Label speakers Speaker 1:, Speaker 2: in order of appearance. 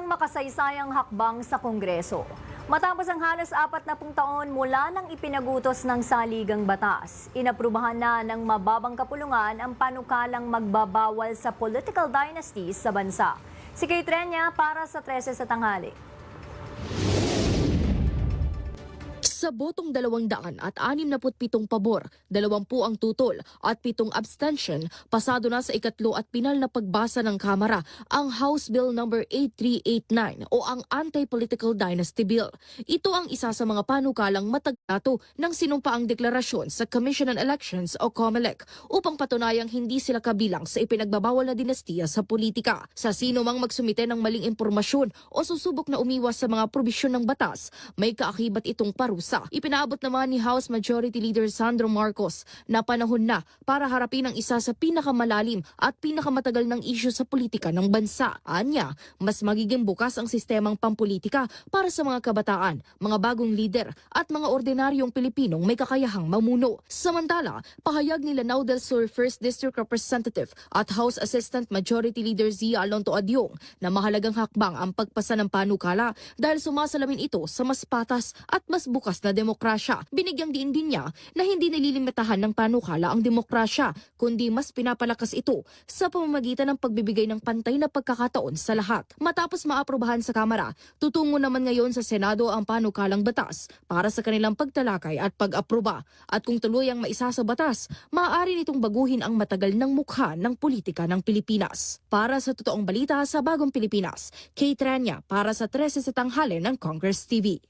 Speaker 1: Isang makasaysayang hakbang sa Kongreso. Matapos ang halos 40 taon mula nang ipinagutos ng saligang batas, inaprubahan na ng mababang kapulungan ang panukalang magbabawal sa political dynasties sa bansa. Si Kay Trenya para sa 13 sa tanghali.
Speaker 2: Sa botong 267 pabor, 20 ang tutol at 7 abstention, pasado na sa ikatlo at pinal na pagbasa ng Kamara ang House Bill No. 8389 o ang Anti-Political Dynasty Bill. Ito ang isa sa mga panukalang matagdato ng sinumpaang deklarasyon sa Commission on Elections o COMELEC upang patunayang hindi sila kabilang sa ipinagbabawal na dinastiya sa politika. Sa sino mang magsumite ng maling impormasyon o susubok na umiwas sa mga probisyon ng batas, may kaakibat itong parusa. Ipinaabot naman ni House Majority Leader Sandro Marcos na panahon na para harapin ang isa sa pinakamalalim at pinakamatagal ng isyu sa politika ng bansa. Anya, mas magiging bukas ang sistemang pampolitika para sa mga kabataan, mga bagong lider at mga ordinaryong Pilipinong may kakayahang mamuno. Samantala, pahayag ni Lanao del Sur 1st District Representative at House Assistant Majority Leader Zia Alonto Adyong na mahalagang hakbang ang pagpasa ng panukala dahil sumasalamin ito sa mas patas at mas bukas na demokrasya. Binigyang diin din niya na hindi nililimitahan ng panukala ang demokrasya, kundi mas pinapalakas ito sa pamamagitan ng pagbibigay ng pantay na pagkakataon sa lahat. Matapos maaprubahan sa Kamara, tutungo naman ngayon sa Senado ang panukalang batas para sa kanilang pagtalakay at pag-aproba. At kung tuluyang maisa sa batas, maaari nitong baguhin ang matagal ng mukha ng politika ng Pilipinas. Para sa totoong balita sa Bagong Pilipinas, Kay Trenya para sa 13 sa tanghali ng Congress TV.